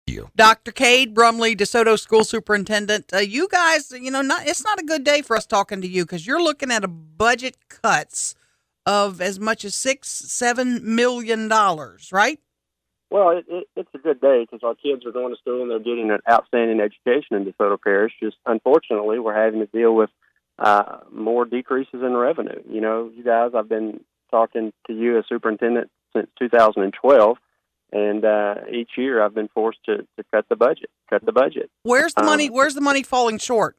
You. Dr. Cade Brumley, Desoto School Superintendent. You guys, it's not a good day for us talking to you because you're looking at a budget cuts of as much as $6-7 million, right? Well, it's a good day because our kids are going to school and they're getting an outstanding education in DeSoto Parish. Just unfortunately, we're having to deal with more decreases in revenue. You guys, I've been talking to you as superintendent since 2012, and each year I've been forced to cut the budget. Where's the money? Where's the money falling short?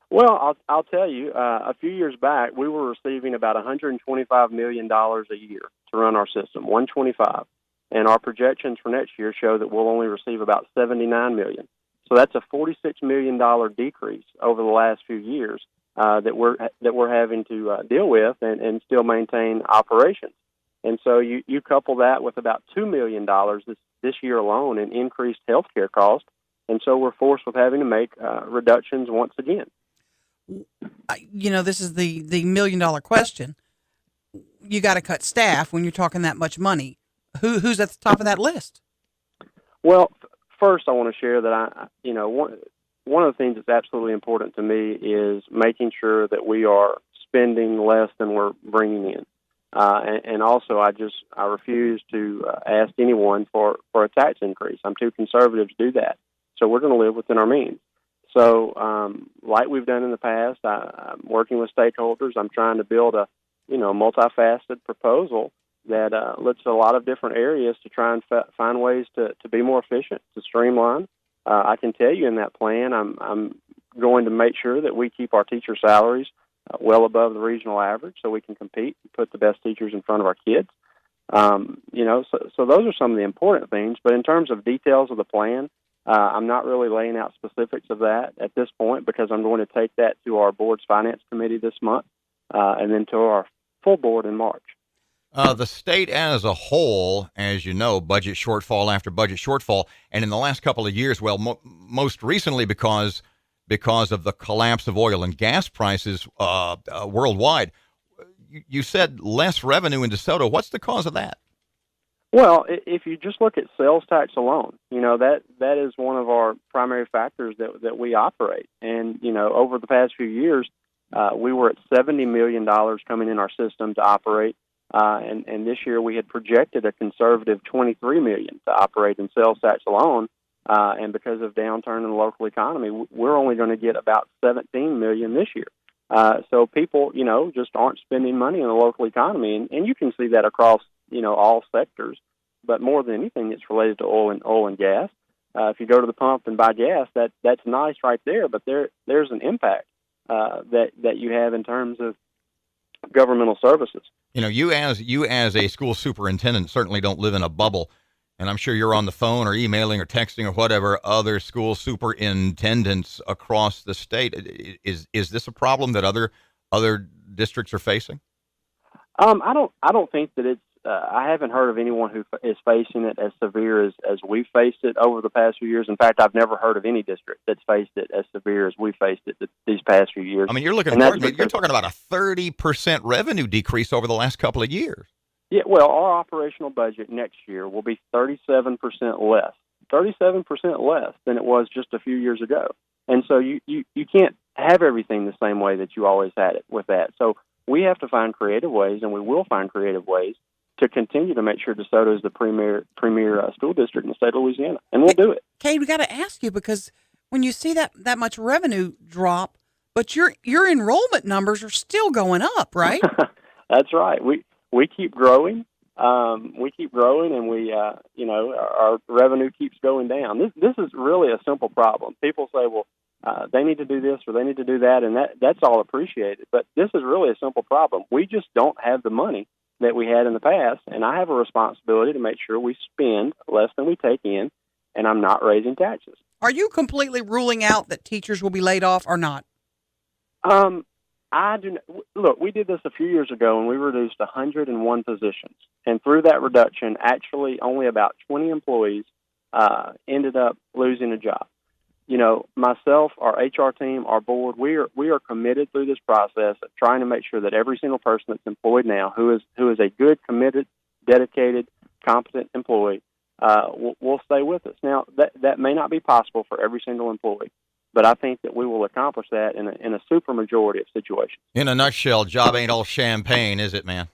Well, I'll tell you. A few years back, we were receiving about $125 million a year to run our system, 125. And our projections for next year show that we'll only receive about $79 million. So that's a $46 million decrease over the last few years that we're having to deal with and still maintain operations. And so you couple that with about $2 million this year alone in increased healthcare costs, and so we're forced with having to make reductions once again. This is the $1 million question. You got to cut staff when you're talking that much money. Who's at the top of that list? Well, first I want to share that one of the things that's absolutely important to me is making sure that we are spending less than we're bringing in, and also I refuse to ask anyone for a tax increase. I'm too conservative to do that, so we're going to live within our means. So, like we've done in the past, I'm working with stakeholders. I'm trying to build a multifaceted proposal that looks at a lot of different areas to try and find ways to be more efficient, to streamline. I can tell you in that plan, I'm going to make sure that we keep our teacher salaries well above the regional average so we can compete and put the best teachers in front of our kids. So those are some of the important things. But in terms of details of the plan, I'm not really laying out specifics of that at this point because I'm going to take that to our board's finance committee this month and then to our full board in March. The state as a whole, as you know, budget shortfall after budget shortfall, and in the last couple of years, most recently because of the collapse of oil and gas prices worldwide. You said less revenue in DeSoto. What's the cause of that? Well, if you just look at sales tax alone, that is one of our primary factors that we operate. And, over the past few years, we were at $70 million coming in our system to operate. And this year we had projected a conservative $23 million to operate in sales tax alone. And because of downturn in the local economy, we're only going to get about $17 million this year. So people, just aren't spending money in the local economy. And you can see that across, all sectors. But more than anything, it's related to oil and gas. If you go to the pump and buy gas, that's nice right there. But there's an impact that you have in terms of governmental services. You as a school superintendent certainly don't live in a bubble, and I'm sure you're on the phone or emailing or texting or whatever other school superintendents across the state. Is this a problem that other districts are facing? I don't think that it's. I haven't heard of anyone who is facing it as severe as we've faced it over the past few years. In fact, I've never heard of any district that's faced it as severe as we faced it these past few years. I mean, you're talking about a 30% revenue decrease over the last couple of years. Yeah, well, our operational budget next year will be 37% less than it was just a few years ago. And so you can't have everything the same way that you always had it with that. So we have to find creative ways, and we will find creative ways to continue to make sure DeSoto is the premier school district in the state of Louisiana, and we'll do it. Cade, we got to ask you, because when you see that much revenue drop, but your enrollment numbers are still going up, right? That's right. We keep growing. And we our revenue keeps going down. This is really a simple problem. People say, well, they need to do this or they need to do that, and that's all appreciated. But this is really a simple problem. We just don't have the money that we had in the past, and I have a responsibility to make sure we spend less than we take in, and I'm not raising taxes. Are you completely ruling out that teachers will be laid off or not? I do. Look, we did this a few years ago, and we reduced 101 positions, and through that reduction, actually only about 20 employees ended up losing a job. Myself, our HR team, our board, we are committed through this process of trying to make sure that every single person that's employed now, who is a good, committed, dedicated, competent employee, will stay with us. Now, that may not be possible for every single employee, but I think that we will accomplish that in a super majority of situations. In a nutshell, job ain't all champagne, is it, man?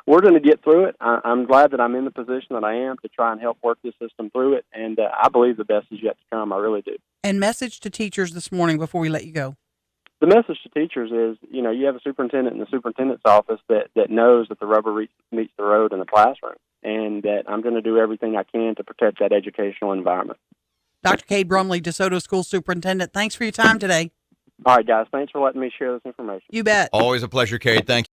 We're going to get through it. I'm glad that I'm in the position that I am to try and help work this system through it, and I believe the best is yet to come. I really do. And message to teachers this morning before we let you go. The message to teachers is, you have a superintendent in the superintendent's office that knows that the rubber meets the road in the classroom, and that I'm going to do everything I can to protect that educational environment. Dr. Cade Brumley, DeSoto School Superintendent, thanks for your time today. All right, guys. Thanks for letting me share this information. You bet. Always a pleasure, Cade. Thank you.